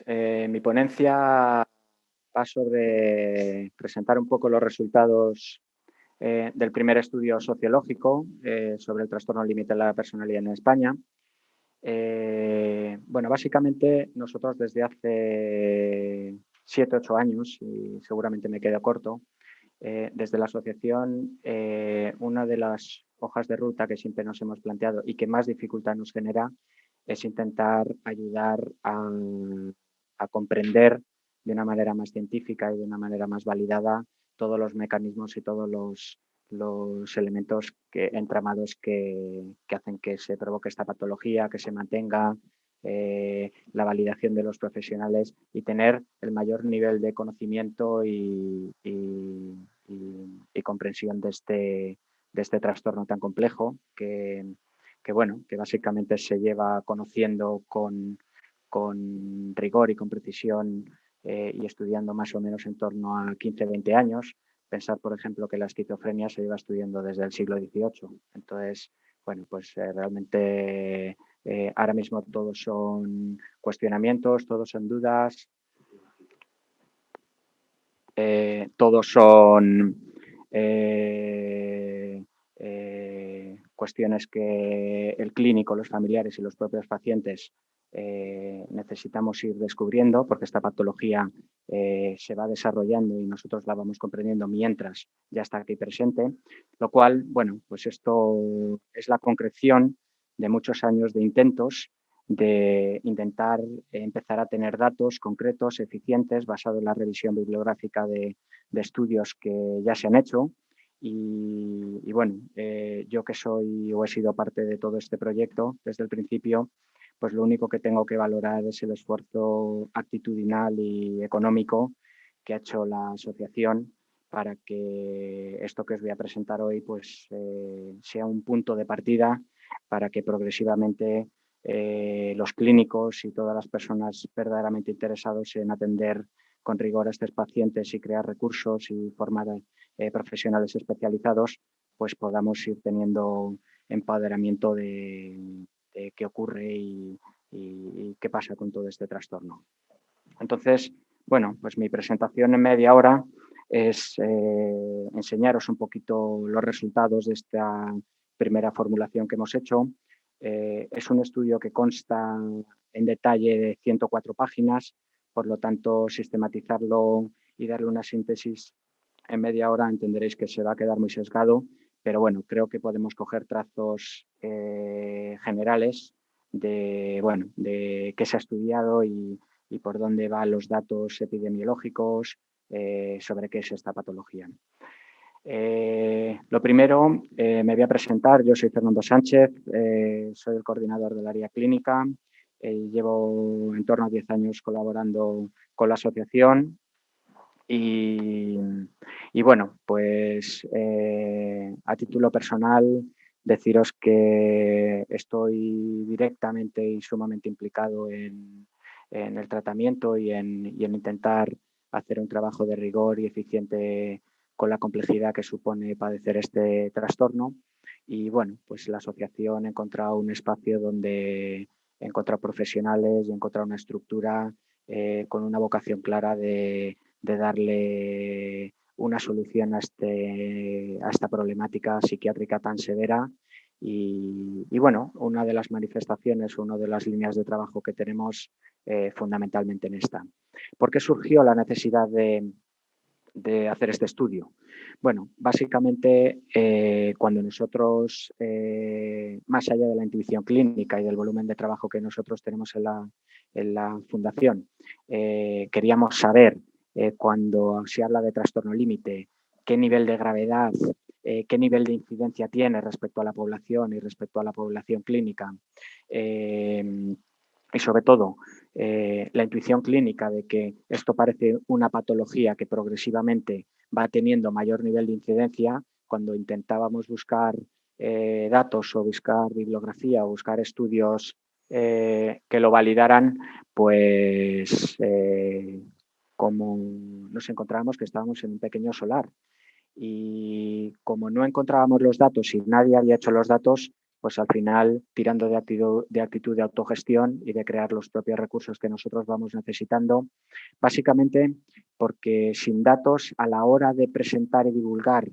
Mi ponencia va sobre presentar un poco los resultados del primer estudio sociológico sobre el trastorno límite de la personalidad en España. Bueno, básicamente nosotros desde hace 7, 8 años, y seguramente me quedo corto, desde la asociación, una de las hojas de ruta que siempre nos hemos planteado y que más dificultad nos genera es intentar ayudar a comprender de una manera más científica y de una manera más validada todos los mecanismos y todos los elementos entramados que hacen que se provoque esta patología, que se mantenga, la validación de los profesionales y tener el mayor nivel de conocimiento y comprensión de este trastorno tan complejo que básicamente se lleva conociendo con rigor y con precisión y estudiando más o menos en torno a 15, 20 años. Pensar, por ejemplo, que la esquizofrenia se lleva estudiando desde el siglo XVIII. Entonces, bueno, pues realmente ahora mismo todos son cuestionamientos, todos son dudas, todos son cuestiones que el clínico, los familiares y los propios pacientes necesitamos ir descubriendo, porque esta patología se va desarrollando y nosotros la vamos comprendiendo mientras ya está aquí presente, lo cual, bueno, pues esto es la concreción de muchos años de intentos de intentar empezar a tener datos concretos, eficientes, basados en la revisión bibliográfica de estudios que ya se han hecho. Y bueno, yo que soy o he sido parte de todo este proyecto desde el principio, pues lo único que tengo que valorar es el esfuerzo actitudinal y económico que ha hecho la asociación para que esto que os voy a presentar hoy pues sea un punto de partida para que progresivamente los clínicos y todas las personas verdaderamente interesados en atender con rigor a estos pacientes y crear recursos y formar profesionales especializados, pues podamos ir teniendo empoderamiento de qué ocurre y qué pasa con todo este trastorno. Entonces, bueno, pues mi presentación en media hora es enseñaros un poquito los resultados de esta primera formulación que hemos hecho. Es un estudio que consta en detalle de 104 páginas, por lo tanto, sistematizarlo y darle una síntesis en media hora entenderéis que se va a quedar muy sesgado, pero bueno, creo que podemos coger trazos generales de qué se ha estudiado y por dónde van los datos epidemiológicos sobre qué es esta patología. Lo primero, me voy a presentar. Yo soy Fernando Sánchez, soy el coordinador del área clínica. Llevo en torno a 10 años colaborando con la asociación y bueno, pues a título personal deciros que estoy directamente y sumamente implicado en el tratamiento y en intentar hacer un trabajo de rigor y eficiente con la complejidad que supone padecer este trastorno. Y bueno, pues la asociación ha encontrado un espacio donde he encontrado profesionales y he encontrado una estructura con una vocación clara de darle una solución a esta problemática psiquiátrica tan severa. Y bueno, una de las manifestaciones, una de las líneas de trabajo que tenemos fundamentalmente en esta. ¿Por qué surgió la necesidad de hacer este estudio? Bueno, básicamente cuando nosotros, más allá de la intuición clínica y del volumen de trabajo que nosotros tenemos en la fundación, queríamos saber cuando se habla de trastorno límite, qué nivel de gravedad, qué nivel de incidencia tiene respecto a la población y respecto a la población clínica. Y sobre todo, la intuición clínica de que esto parece una patología que progresivamente va teniendo mayor nivel de incidencia. Cuando intentábamos buscar datos o buscar bibliografía o buscar estudios que lo validaran, pues como nos encontrábamos que estábamos en un pequeño solar y como no encontrábamos los datos y nadie había hecho los datos, pues al final tirando de actitud de autogestión y de crear los propios recursos que nosotros vamos necesitando, básicamente porque sin datos a la hora de presentar y divulgar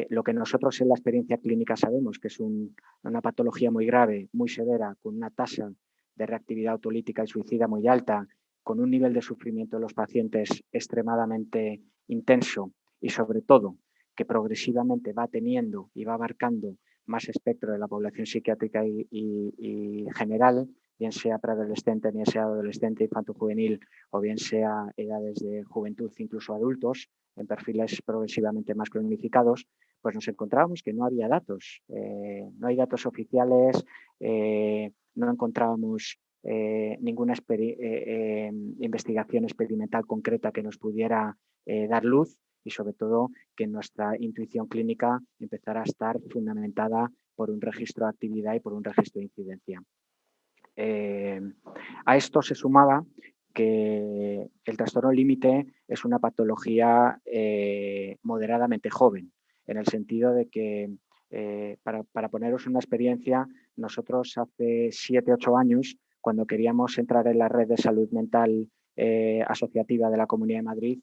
lo que nosotros en la experiencia clínica sabemos, que es una patología muy grave, muy severa, con una tasa de reactividad autolítica y suicida muy alta, con un nivel de sufrimiento de los pacientes extremadamente intenso y sobre todo que progresivamente va teniendo y va abarcando más espectro de la población psiquiátrica y general, bien sea preadolescente, bien sea adolescente, infanto-juvenil o bien sea edades de juventud, incluso adultos, en perfiles progresivamente más cronificados, pues nos encontrábamos que no había datos. No hay datos oficiales, no encontrábamos ninguna investigación experimental concreta que nos pudiera dar luz y sobre todo que nuestra intuición clínica empezara a estar fundamentada por un registro de actividad y por un registro de incidencia. A esto se sumaba que el trastorno límite es una patología moderadamente joven, en el sentido de que, para poneros una experiencia, nosotros hace 7, 8 años, cuando queríamos entrar en la red de salud mental asociativa de la Comunidad de Madrid,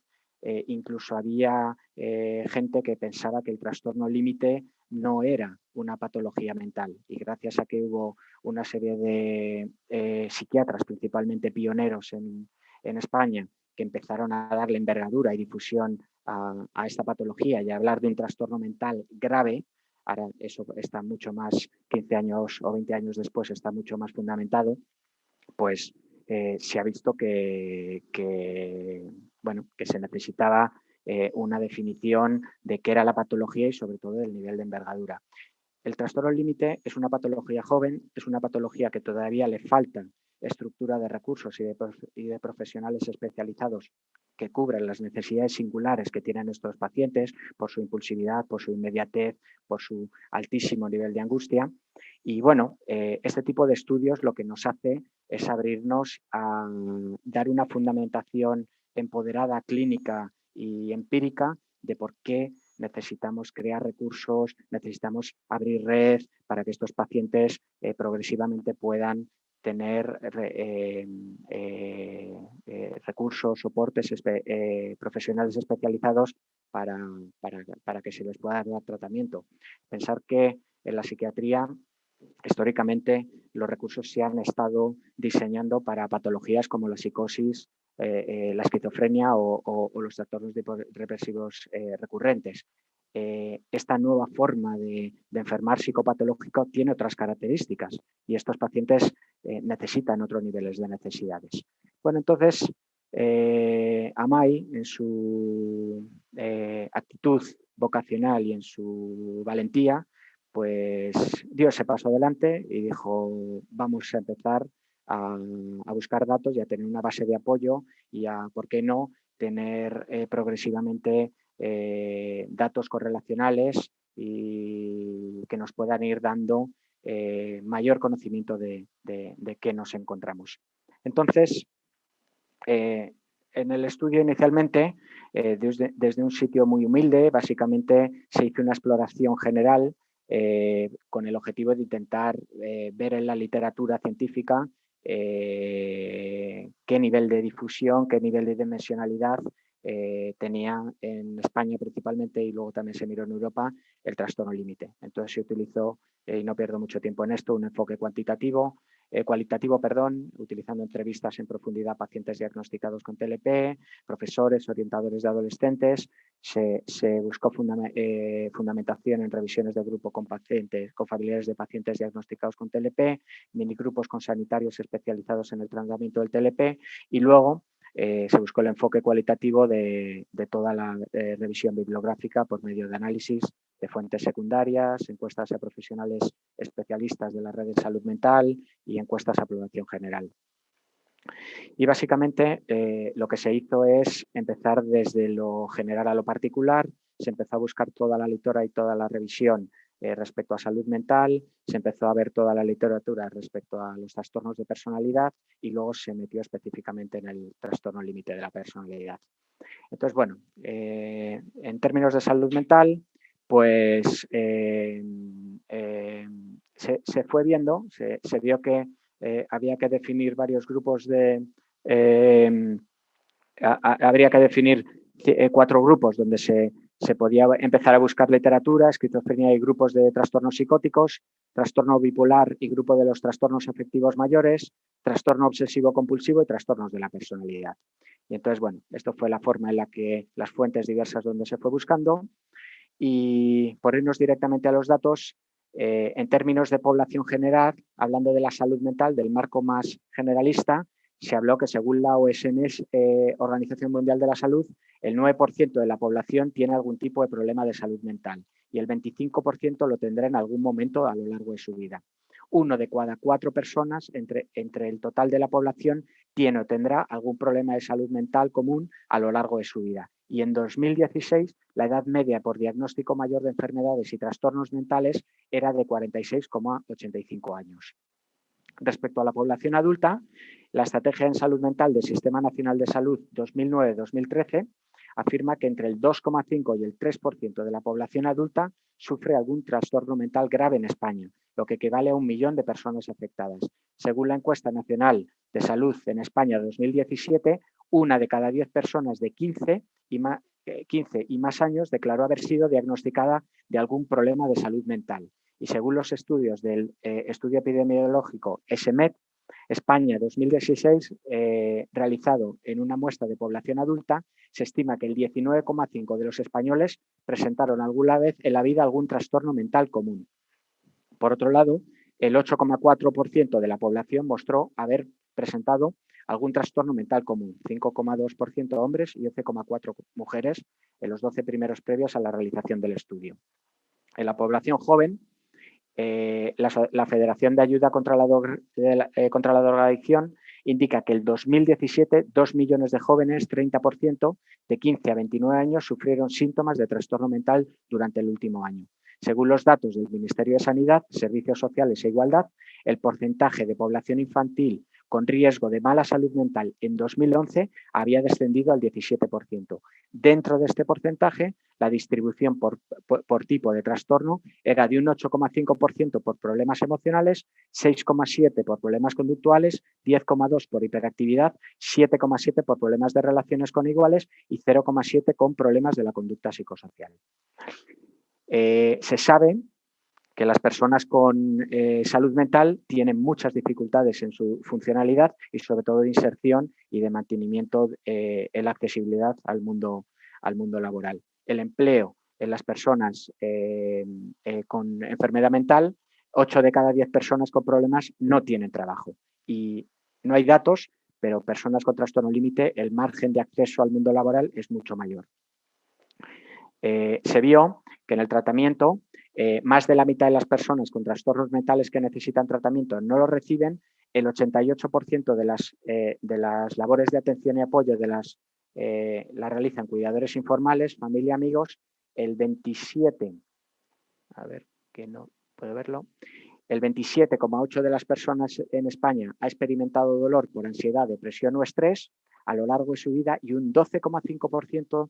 incluso había gente que pensaba que el trastorno límite no era una patología mental y gracias a que hubo una serie de psiquiatras, principalmente pioneros en España, que empezaron a darle envergadura y difusión a esta patología y a hablar de un trastorno mental grave. Ahora eso está mucho más, 15 años o 20 años después, está mucho más fundamentado, pues se ha visto que se necesitaba una definición de qué era la patología y sobre todo del nivel de envergadura. El trastorno límite es una patología joven, es una patología que todavía le falta estructura de recursos y de profesionales especializados que cubran las necesidades singulares que tienen estos pacientes por su impulsividad, por su inmediatez, por su altísimo nivel de angustia. Y bueno, este tipo de estudios lo que nos hace es abrirnos a dar una fundamentación empoderada, clínica y empírica de por qué necesitamos crear recursos, necesitamos abrir red para que estos pacientes progresivamente puedan tener recursos, soportes profesionales especializados para que se les pueda dar tratamiento. Pensar que en la psiquiatría históricamente los recursos se han estado diseñando para patologías como la psicosis, la esquizofrenia o los trastornos depresivos recurrentes. Esta nueva forma de enfermar psicopatológico tiene otras características y estos pacientes necesitan otros niveles de necesidades. Bueno, entonces, Amai, en su actitud vocacional y en su valentía, pues dio ese paso adelante y dijo, vamos a empezar a buscar datos y a tener una base de apoyo y a, ¿por qué no?, tener progresivamente datos correlacionales y que nos puedan ir dando mayor conocimiento de qué nos encontramos. Entonces, en el estudio inicialmente, desde un sitio muy humilde, básicamente se hizo una exploración general con el objetivo de intentar ver en la literatura científica qué nivel de difusión, qué nivel de dimensionalidad tenía en España principalmente y luego también se miró en Europa el trastorno límite. Entonces se utilizó, y no pierdo mucho tiempo en esto, un enfoque cualitativo, utilizando entrevistas en profundidad a pacientes diagnosticados con TLP, profesores, orientadores de adolescentes. Se buscó fundamentación en revisiones de grupo con pacientes, con familiares de pacientes diagnosticados con TLP, minigrupos con sanitarios especializados en el tratamiento del TLP y luego se buscó el enfoque cualitativo de toda la revisión bibliográfica por medio de análisis de fuentes secundarias, encuestas a profesionales especialistas de la red de salud mental y encuestas a población general. Y básicamente lo que se hizo es empezar desde lo general a lo particular, se empezó a buscar toda la literatura y toda la revisión respecto a salud mental, se empezó a ver toda la literatura respecto a los trastornos de personalidad y luego se metió específicamente en el trastorno límite de la personalidad. Entonces, bueno, en términos de salud mental, pues se fue viendo, se vio que había que definir varios grupos de... habría que definir 4 grupos donde se podía empezar a buscar literatura, esquizofrenia y grupos de trastornos psicóticos, trastorno bipolar y grupo de los trastornos afectivos mayores, trastorno obsesivo-compulsivo y trastornos de la personalidad. Y entonces, bueno, esto fue la forma en la que las fuentes diversas donde se fue buscando. Y por irnos directamente a los datos, en términos de población general, hablando de la salud mental, del marco más generalista, se habló que según la OMS, Organización Mundial de la Salud, el 9% de la población tiene algún tipo de problema de salud mental y el 25% lo tendrá en algún momento a lo largo de su vida. 1 de cada 4 personas entre el total de la población tiene o tendrá algún problema de salud mental común a lo largo de su vida. Y en 2016, la edad media por diagnóstico mayor de enfermedades y trastornos mentales era de 46,85 años. Respecto a la población adulta, la Estrategia en Salud Mental del Sistema Nacional de Salud 2009-2013 afirma que entre el 2,5 y el 3% de la población adulta sufre algún trastorno mental grave en España, lo que equivale a 1 millón de personas afectadas. Según la Encuesta Nacional de Salud en España 2017, 1 de cada 10 personas de 15 y más años declaró haber sido diagnosticada de algún problema de salud mental. Y según los estudios del estudio epidemiológico ESEMED, España 2016, realizado en una muestra de población adulta, se estima que el 19,5% de los españoles presentaron alguna vez en la vida algún trastorno mental común. Por otro lado, el 8,4% de la población mostró haber presentado algún trastorno mental común, 5,2% hombres y 11,4% mujeres en los 12 primeros previos a la realización del estudio. En la población joven, la Federación de Ayuda contra la Drogadicción indica que en 2017 2 millones de jóvenes, 30%, de 15 a 29 años, sufrieron síntomas de trastorno mental durante el último año. Según los datos del Ministerio de Sanidad, Servicios Sociales e Igualdad, el porcentaje de población infantil con riesgo de mala salud mental en 2011 había descendido al 17%. Dentro de este porcentaje, la distribución por tipo de trastorno era de un 8,5% por problemas emocionales, 6,7% por problemas conductuales, 10,2% por hiperactividad, 7,7% por problemas de relaciones con iguales y 0,7% con problemas de la conducta psicosocial. Se sabe que las personas con salud mental tienen muchas dificultades en su funcionalidad y sobre todo de inserción y de mantenimiento en la accesibilidad al mundo laboral. El empleo en las personas con enfermedad mental, 8 de cada 10 personas con problemas no tienen trabajo. Y no hay datos, pero personas con trastorno límite, el margen de acceso al mundo laboral es mucho mayor. Se vio que en el tratamiento más de la mitad de las personas con trastornos mentales que necesitan tratamiento no lo reciben, el 88% de las labores de atención y apoyo las realizan cuidadores informales, familia, amigos, el 27, a ver que no puedo verlo, el 27,8% de las personas en España ha experimentado dolor por ansiedad, depresión o estrés a lo largo de su vida y un 12,5%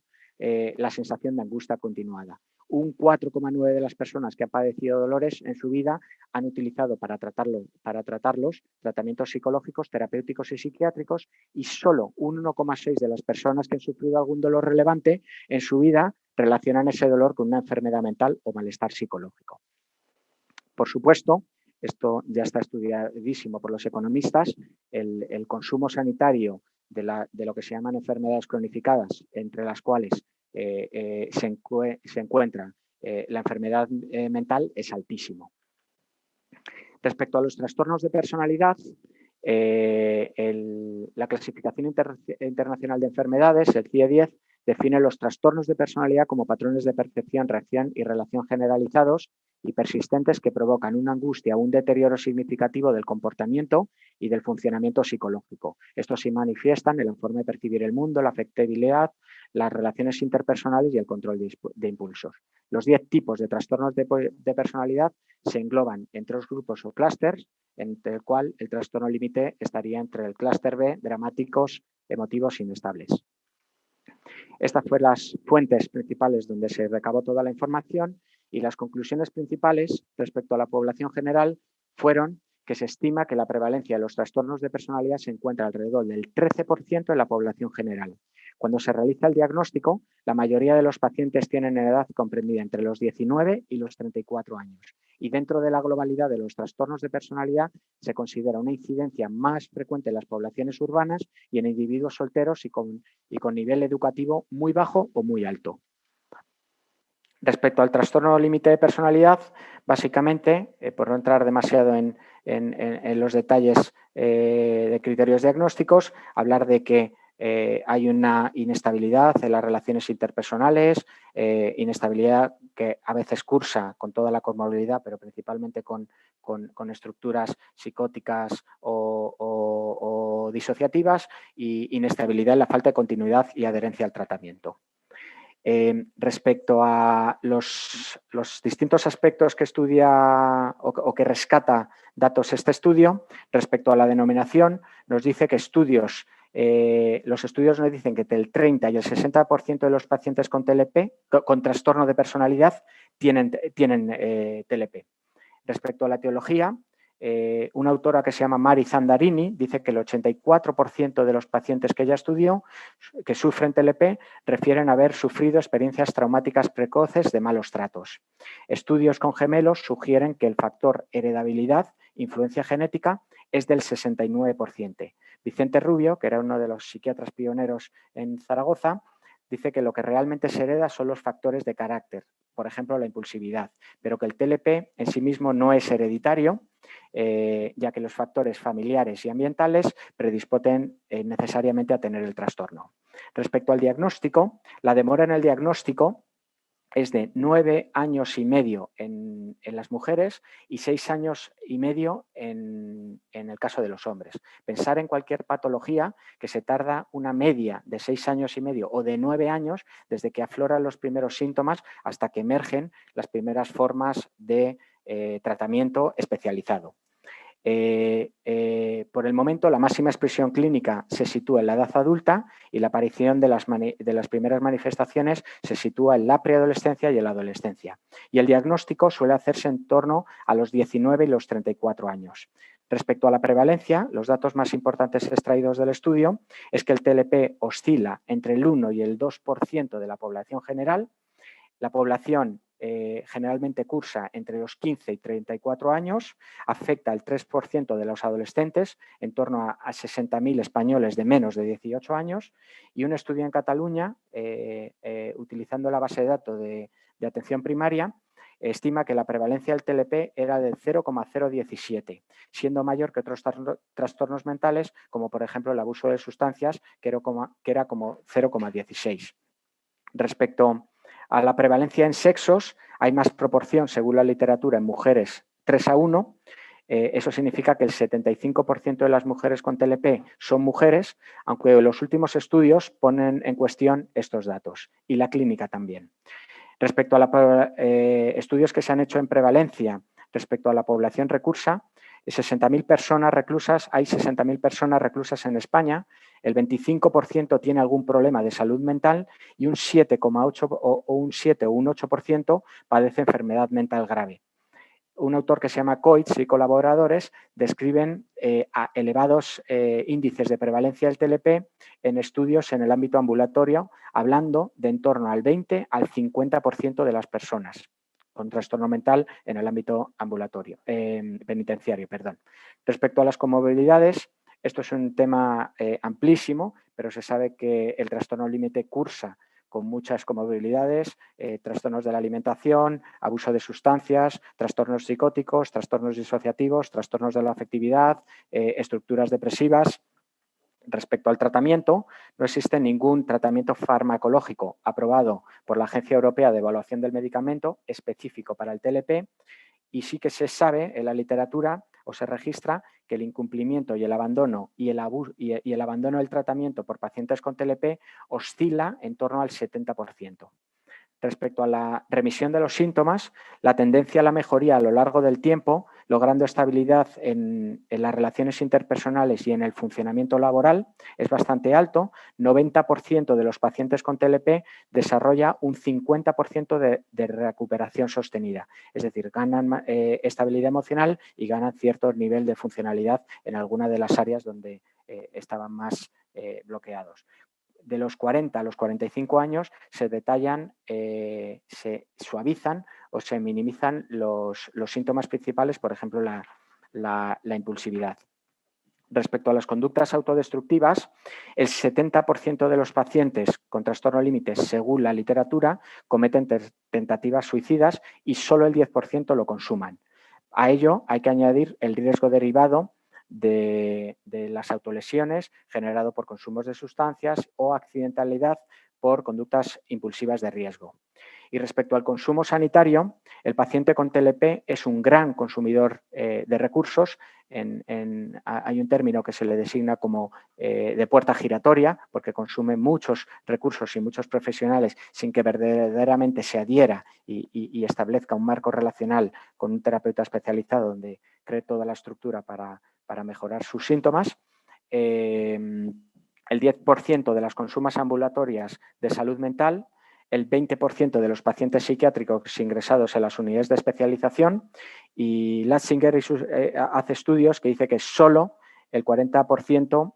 la sensación de angustia continuada. Un 4,9% de las personas que han padecido dolores en su vida han utilizado para tratarlos tratamientos psicológicos, terapéuticos y psiquiátricos y solo un 1,6% de las personas que han sufrido algún dolor relevante en su vida relacionan ese dolor con una enfermedad mental o malestar psicológico. Por supuesto, esto ya está estudiadísimo por los economistas, el consumo sanitario de lo que se llaman enfermedades cronificadas, entre las cuales se encuentra la enfermedad mental, es altísimo. Respecto a los trastornos de personalidad, la Clasificación Internacional de Enfermedades, el CIE-10, define los trastornos de personalidad como patrones de percepción, reacción y relación generalizados y persistentes que provocan una angustia o un deterioro significativo del comportamiento y del funcionamiento psicológico. Estos se manifiestan en la forma de percibir el mundo, la afectividad, las relaciones interpersonales y el control de impulsos. Los 10 tipos de trastornos de personalidad se engloban en 3 grupos o clústeres, entre el cual el trastorno límite estaría entre el clúster B, dramáticos, emotivos, inestables. Estas fueron las fuentes principales donde se recabó toda la información Y las conclusiones principales respecto a la población general fueron que se estima que la prevalencia de los trastornos de personalidad se encuentra alrededor del 13% en la población general. Cuando se realiza el diagnóstico, la mayoría de los pacientes tienen edad comprendida entre los 19 y los 34 años. Y dentro de la globalidad de los trastornos de personalidad se considera una incidencia más frecuente en las poblaciones urbanas y en individuos solteros y con nivel educativo muy bajo o muy alto. Respecto al trastorno límite de personalidad, básicamente, por no entrar demasiado en los detalles de criterios diagnósticos, hablar de que hay una inestabilidad en las relaciones interpersonales, inestabilidad que a veces cursa con toda la comorbilidad, pero principalmente con estructuras psicóticas o disociativas, y inestabilidad en la falta de continuidad y adherencia al tratamiento. Respecto a los distintos aspectos que estudia o que rescata datos este estudio, respecto a la denominación, nos dice que los estudios nos dicen que entre el 30 y el 60% de los pacientes con TLP, con trastorno de personalidad, tienen TLP. Respecto a la etiología, una autora que se llama Mari Zandarini dice que el 84% de los pacientes que ella estudió que sufren TLP refieren a haber sufrido experiencias traumáticas precoces de malos tratos. Estudios con gemelos sugieren que el factor heredabilidad, influencia genética, es del 69%. Vicente Rubio, que era uno de los psiquiatras pioneros en Zaragoza, dice que lo que realmente se hereda son los factores de carácter, por ejemplo, la impulsividad, pero que el TLP en sí mismo no es hereditario, ya que los factores familiares y ambientales predisponen necesariamente a tener el trastorno. Respecto al diagnóstico, la demora en el diagnóstico es de 9 años y medio en las mujeres y 6 años y medio en el caso de los hombres. Pensar en cualquier patología que se tarda una media de 6 años y medio o de 9 años desde que afloran los primeros síntomas hasta que emergen las primeras formas de tratamiento especializado. Por el momento, la máxima expresión clínica se sitúa en la edad adulta y la aparición de las primeras manifestaciones se sitúa en la preadolescencia y en la adolescencia. Y el diagnóstico suele hacerse en torno a los 19 y los 34 años. Respecto a la prevalencia, los datos más importantes extraídos del estudio es que el TLP oscila entre el 1 y el 2% de la población general. La población generalmente cursa entre los 15 y 34 años, afecta al 3% de los adolescentes, en torno a 60.000 españoles de menos de 18 años, y un estudio en Cataluña, utilizando la base de datos de atención primaria, estima que la prevalencia del TLP era del 0,017, siendo mayor que otros trastornos mentales, como por ejemplo el abuso de sustancias, que era como 0,16. Respecto a la prevalencia en sexos, hay más proporción, según la literatura, en mujeres 3:1. Eso significa que el 75% de las mujeres con TLP son mujeres, aunque los últimos estudios ponen en cuestión estos datos, y la clínica también. Respecto a estudios que se han hecho en prevalencia respecto a la población reclusa, 60.000 personas reclusas, hay 60.000 personas reclusas en España, el 25% tiene algún problema de salud mental y un 7,8 o un 7 o un 8% padece enfermedad mental grave. Un autor que se llama Coitz y colaboradores describen elevados índices de prevalencia del TLP en estudios en el ámbito ambulatorio, hablando de en torno al 20 al 50% de las personas con trastorno mental en el ámbito ambulatorio, penitenciario. Respecto a las comorbilidades, esto es un tema amplísimo, pero se sabe que el trastorno límite cursa con muchas comorbilidades, trastornos de la alimentación, abuso de sustancias, trastornos psicóticos, trastornos disociativos, trastornos de la afectividad, estructuras depresivas. Respecto al tratamiento, no existe ningún tratamiento farmacológico aprobado por la Agencia Europea de Evaluación del Medicamento específico para el TLP, y sí que se sabe en la literatura o se registra que el incumplimiento y el abandono y el abandono del tratamiento por pacientes con TLP oscila en torno al 70%. Respecto a la remisión de los síntomas, la tendencia a la mejoría a lo largo del tiempo logrando estabilidad en las relaciones interpersonales y en el funcionamiento laboral, es bastante alto. 90% de los pacientes con TLP desarrolla un 50% de recuperación sostenida, es decir, ganan estabilidad emocional y ganan cierto nivel de funcionalidad en alguna de las áreas donde estaban más bloqueados. De los 40 a los 45 años se detallan, se suavizan o se minimizan los síntomas principales, por ejemplo, la impulsividad. Respecto a las conductas autodestructivas, el 70% de los pacientes con trastorno límite, según la literatura, cometen tentativas suicidas y solo el 10% lo consuman. A ello hay que añadir el riesgo derivado de las autolesiones generado por consumos de sustancias o accidentalidad por conductas impulsivas de riesgo. Y respecto al consumo sanitario, el paciente con TLP es un gran consumidor de recursos. Hay un término que se le designa como de puerta giratoria, porque consume muchos recursos y muchos profesionales sin que verdaderamente se adhiera y establezca un marco relacional con un terapeuta especializado donde cree toda la estructura para mejorar sus síntomas. El 10% de las consumas ambulatorias de salud mental, el 20% de los pacientes psiquiátricos ingresados en las unidades de especialización, y Latzinger hace estudios que dice que solo el 40%,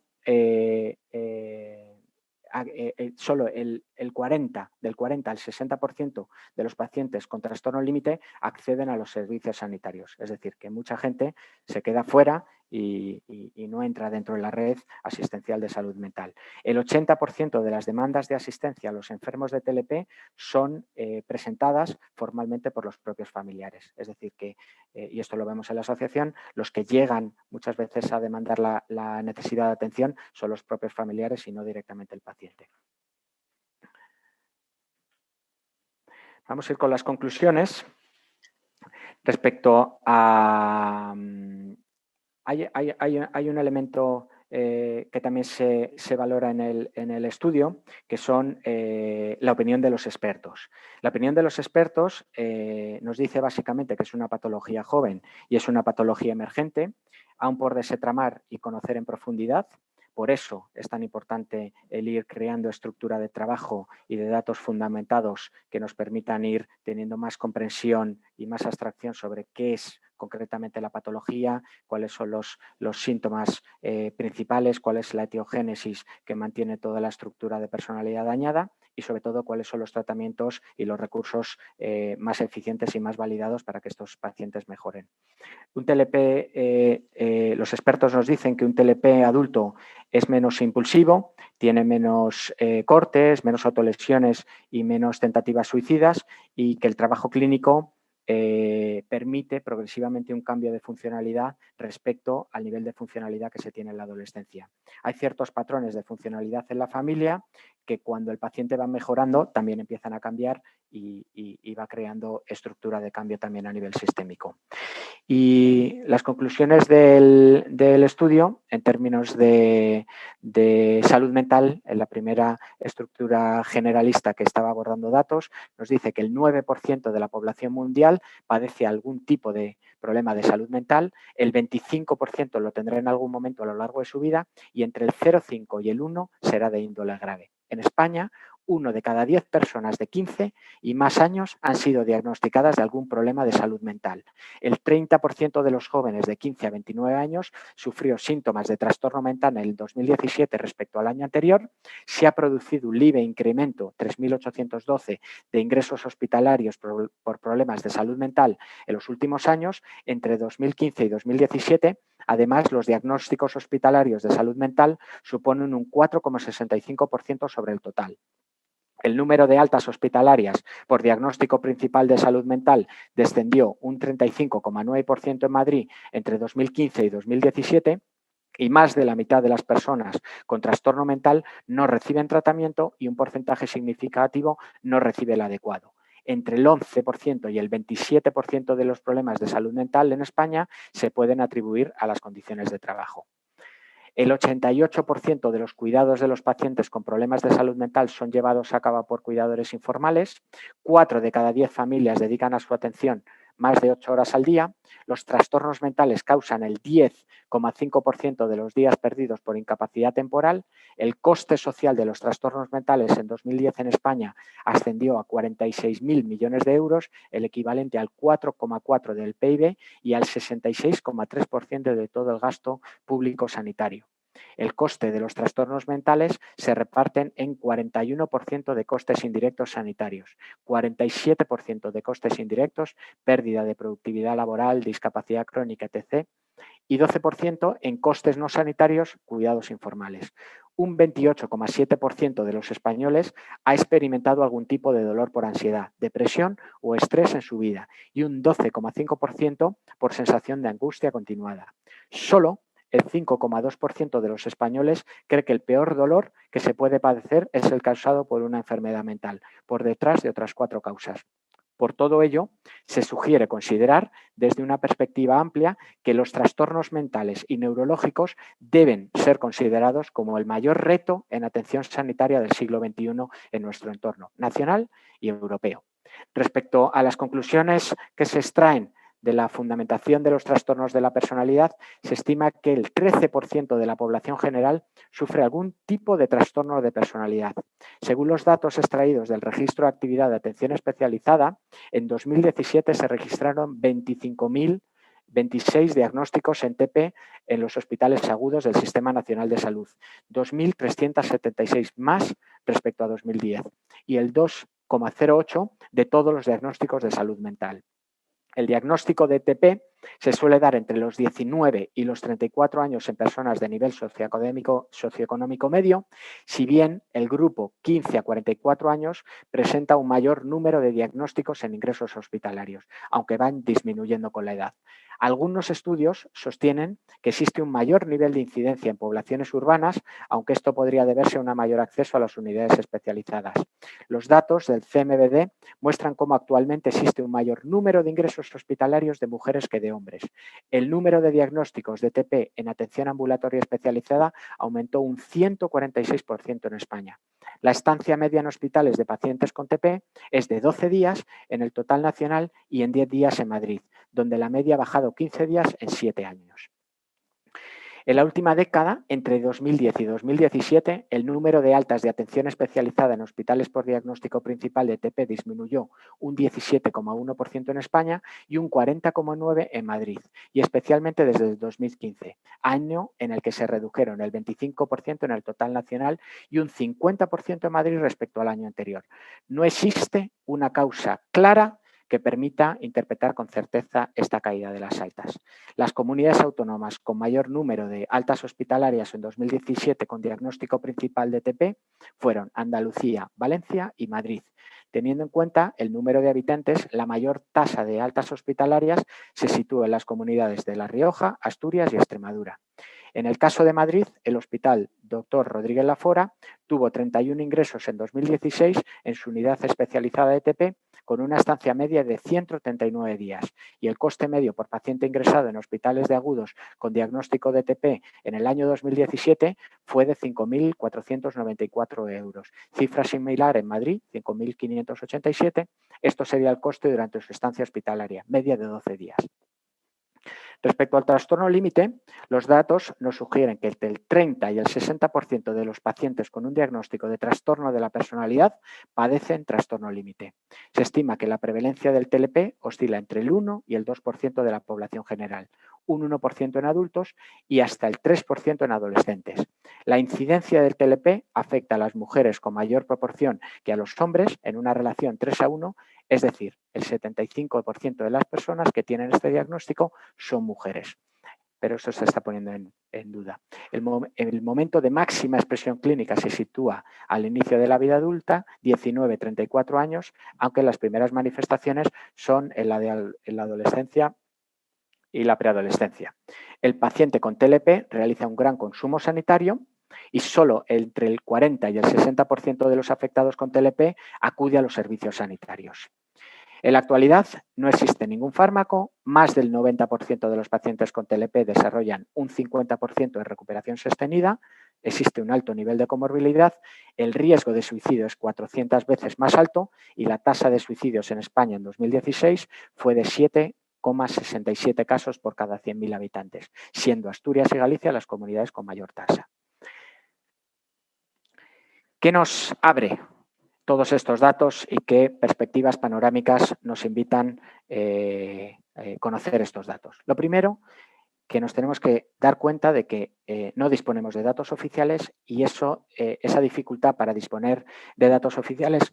solo del 40 al 60% de los pacientes con trastorno límite acceden a los servicios sanitarios. Es decir, que mucha gente se queda fuera y no entra dentro de la red asistencial de salud mental. El 80% de las demandas de asistencia a los enfermos de TLP son presentadas formalmente por los propios familiares. Es decir, que, y esto lo vemos en la asociación, los que llegan muchas veces a demandar la necesidad de atención son los propios familiares y no directamente el paciente. Vamos a ir con las conclusiones. Respecto a... Hay un elemento que también se valora en el estudio, que son la opinión de los expertos. La opinión de los expertos nos dice básicamente que es una patología joven y es una patología emergente, aún por desentramar y conocer en profundidad. Por eso es tan importante el ir creando estructura de trabajo y de datos fundamentados que nos permitan ir teniendo más comprensión y más abstracción sobre qué es concretamente la patología, cuáles son los síntomas principales, cuál es la etiogénesis que mantiene toda la estructura de personalidad dañada y sobre todo cuáles son los tratamientos y los recursos más eficientes y más validados para que estos pacientes mejoren. Un TLP, los expertos nos dicen que un TLP adulto es menos impulsivo, tiene menos cortes, menos autolesiones y menos tentativas suicidas y que el trabajo clínico permite progresivamente un cambio de funcionalidad respecto al nivel de funcionalidad que se tiene en la adolescencia. Hay ciertos patrones de funcionalidad en la familia que cuando el paciente va mejorando también empiezan a cambiar y va creando estructura de cambio también a nivel sistémico. Y las conclusiones del estudio en términos de salud mental, en la primera estructura generalista que estaba abordando datos, nos dice que el 9% de la población mundial padece algún tipo de problema de salud mental, el 25% lo tendrá en algún momento a lo largo de su vida y entre el 0,5 y el 1 será de índole grave. En España, 1 de cada 10 personas de 15 y más años han sido diagnosticadas de algún problema de salud mental. El 30% de los jóvenes de 15 a 29 años sufrió síntomas de trastorno mental en el 2017 respecto al año anterior. Se ha producido un leve incremento, 3.812, de ingresos hospitalarios por problemas de salud mental en los últimos años. Entre 2015 y 2017, además, los diagnósticos hospitalarios de salud mental suponen un 4,65% sobre el total. El número de altas hospitalarias por diagnóstico principal de salud mental descendió un 35,9% en Madrid entre 2015 y 2017 y más de la mitad de las personas con trastorno mental no reciben tratamiento y un porcentaje significativo no recibe el adecuado. Entre el 11% y el 27% de los problemas de salud mental en España se pueden atribuir a las condiciones de trabajo. El 88% de los cuidados de los pacientes con problemas de salud mental son llevados a cabo por cuidadores informales. 4 de cada 10 familias dedican a su atención más de 8 horas al día. Los trastornos mentales causan el 10,5% de los días perdidos por incapacidad temporal. El coste social de los trastornos mentales en 2010 en España ascendió a 46.000 millones de euros, el equivalente al 4,4% del PIB y al 66,3% de todo el gasto público sanitario. El coste de los trastornos mentales se reparten en 41% de costes indirectos sanitarios, 47% de costes indirectos, pérdida de productividad laboral, discapacidad crónica, etc., y 12% en costes no sanitarios, cuidados informales. Un 28,7% de los españoles ha experimentado algún tipo de dolor por ansiedad, depresión o estrés en su vida y un 12,5% por sensación de angustia continuada. Solo el 5,2% de los españoles cree que el peor dolor que se puede padecer es el causado por una enfermedad mental, por detrás de otras 4 causas. Por todo ello, se sugiere considerar desde una perspectiva amplia que los trastornos mentales y neurológicos deben ser considerados como el mayor reto en atención sanitaria del siglo XXI en nuestro entorno nacional y europeo. Respecto a las conclusiones que se extraen de la fundamentación de los trastornos de la personalidad, se estima que el 13% de la población general sufre algún tipo de trastorno de personalidad. Según los datos extraídos del Registro de Actividad de Atención Especializada, en 2017 se registraron 25.026 diagnósticos en TP en los hospitales agudos del Sistema Nacional de Salud, 2.376 más respecto a 2010 y el 2,08% de todos los diagnósticos de salud mental. El diagnóstico de TP se suele dar entre los 19 y los 34 años en personas de nivel socioeconómico medio, si bien el grupo 15 a 44 años presenta un mayor número de diagnósticos en ingresos hospitalarios, aunque van disminuyendo con la edad. Algunos estudios sostienen que existe un mayor nivel de incidencia en poblaciones urbanas, aunque esto podría deberse a un mayor acceso a las unidades especializadas. Los datos del CMVD muestran cómo actualmente existe un mayor número de ingresos hospitalarios de mujeres que de hombres. El número de diagnósticos de TP en atención ambulatoria especializada aumentó un 146% en España. La estancia media en hospitales de pacientes con TP es de 12 días en el total nacional y en 10 días en Madrid, donde la media ha bajado 15 días en 7 años. En la última década, entre 2010 y 2017, el número de altas de atención especializada en hospitales por diagnóstico principal de TP disminuyó un 17,1% en España y un 40,9% en Madrid, y especialmente desde el 2015, año en el que se redujeron el 25% en el total nacional y un 50% en Madrid respecto al año anterior. No existe una causa clara que permita interpretar con certeza esta caída de las altas. Las comunidades autónomas con mayor número de altas hospitalarias en 2017 con diagnóstico principal de TP fueron Andalucía, Valencia y Madrid. Teniendo en cuenta el número de habitantes, la mayor tasa de altas hospitalarias se sitúa en las comunidades de La Rioja, Asturias y Extremadura. En el caso de Madrid, el Hospital Dr. Rodríguez Lafora tuvo 31 ingresos en 2016 en su unidad especializada de TP, con una estancia media de 139 días, y el coste medio por paciente ingresado en hospitales de agudos con diagnóstico de TP en el año 2017 fue de 5.494 euros. Cifra similar en Madrid, 5.587. Esto sería el coste durante su estancia hospitalaria, media de 12 días. Respecto al trastorno límite, los datos nos sugieren que entre el 30 y el 60% de los pacientes con un diagnóstico de trastorno de la personalidad padecen trastorno límite. Se estima que la prevalencia del TLP oscila entre el 1 y el 2% de la población general, un 1% en adultos y hasta el 3% en adolescentes. La incidencia del TLP afecta a las mujeres con mayor proporción que a los hombres en una relación 3:1, es decir, el 75% de las personas que tienen este diagnóstico son mujeres. Pero eso se está poniendo en duda. El momento de máxima expresión clínica se sitúa al inicio de la vida adulta, 19-34 años, aunque las primeras manifestaciones son en la adolescencia y la preadolescencia. El paciente con TLP realiza un gran consumo sanitario y solo entre el 40 y el 60% de los afectados con TLP acude a los servicios sanitarios. En la actualidad no existe ningún fármaco, más del 90% de los pacientes con TLP desarrollan un 50% de recuperación sostenida existe un alto nivel de comorbilidad, el riesgo de suicidio es 400 veces más alto y la tasa de suicidios en España en 2016 fue de 7,67 casos por cada 100.000 habitantes, siendo Asturias y Galicia las comunidades con mayor tasa. ¿Qué nos abre todos estos datos y qué perspectivas panorámicas nos invitan a conocer estos datos? Lo primero, que nos tenemos que dar cuenta de que no disponemos de datos oficiales y esa dificultad para disponer de datos oficiales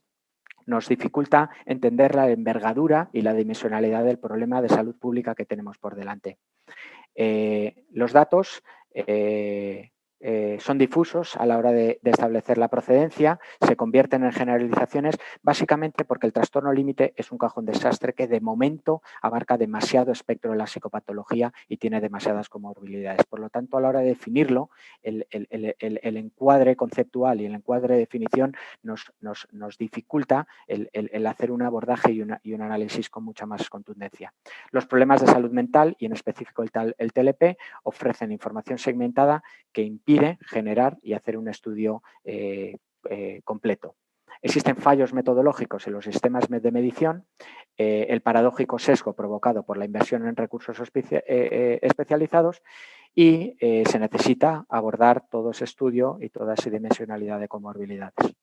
nos dificulta entender la envergadura y la dimensionalidad del problema de salud pública que tenemos por delante. Los datos son difusos a la hora de establecer la procedencia, se convierten en generalizaciones básicamente porque el trastorno límite es un cajón desastre que de momento abarca demasiado espectro de la psicopatología y tiene demasiadas comorbilidades. Por lo tanto, a la hora de definirlo, el encuadre conceptual y el encuadre de definición nos dificulta el hacer un abordaje y un análisis con mucha más contundencia. Los problemas de salud mental y en específico el TLP ofrecen información segmentada que impide generar y hacer un estudio completo. Existen fallos metodológicos en los sistemas de medición, el paradójico sesgo provocado por la inversión en recursos especializados y se necesita abordar todo ese estudio y toda esa dimensionalidad de comorbilidades.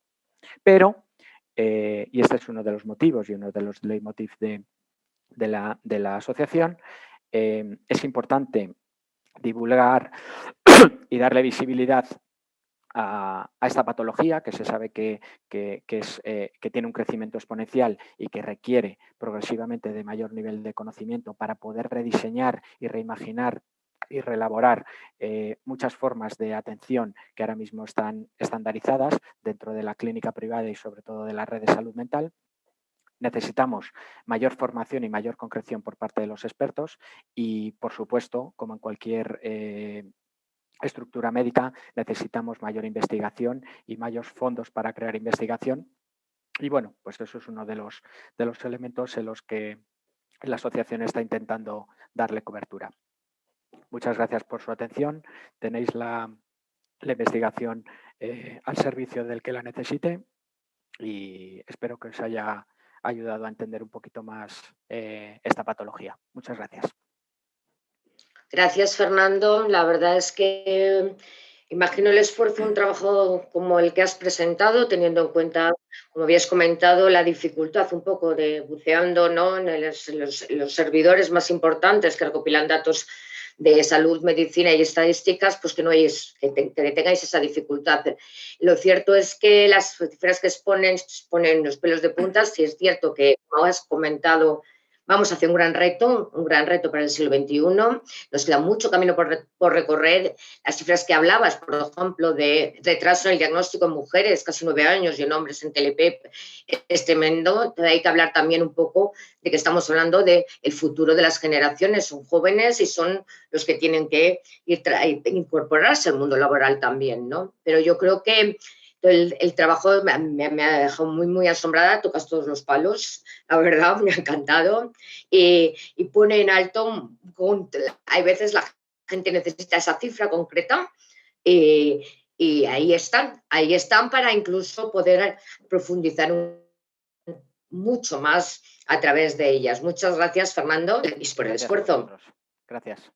Pero, y este es uno de los motivos y uno de los leitmotiv de la asociación, es importante divulgar y darle visibilidad a esta patología que se sabe que tiene un crecimiento exponencial y que requiere progresivamente de mayor nivel de conocimiento para poder rediseñar y reimaginar y reelaborar muchas formas de atención que ahora mismo están estandarizadas dentro de la clínica privada y sobre todo de la red de salud mental. Necesitamos mayor formación y mayor concreción por parte de los expertos y, por supuesto, como en cualquier estructura médica, necesitamos mayor investigación y mayores fondos para crear investigación. Y bueno, pues eso es uno de los elementos en los que la asociación está intentando darle cobertura. Muchas gracias por su atención. Tenéis la investigación al servicio del que la necesite y espero que os haya ayudado a entender un poquito más esta patología. Muchas gracias. Gracias, Fernando. La verdad es que imagino el esfuerzo, un trabajo como el que has presentado, teniendo en cuenta, como habías comentado, la dificultad un poco de buceando, ¿no?, en los servidores más importantes que recopilan datos de salud, medicina y estadísticas, pues que no que tengáis esa dificultad. Lo cierto es que las cifras que ponen los pelos de punta. Si es cierto que, como has comentado, vamos hacia un gran reto para el siglo XXI. Nos queda mucho camino por recorrer. Las cifras que hablabas, por ejemplo, de retraso en el diagnóstico en mujeres, casi 9 años, y en hombres en TLP, es tremendo. Hay que hablar también un poco de que estamos hablando del futuro de las generaciones. Son jóvenes y son los que tienen que incorporarse al mundo laboral también, ¿no? Pero yo creo que el trabajo me ha dejado muy, muy asombrada. Tocas todos los palos, la verdad, me ha encantado. Y pone en alto, hay veces la gente necesita esa cifra concreta y ahí están para incluso poder profundizar mucho más a través de ellas. Muchas gracias, Fernando, y por el esfuerzo. Gracias.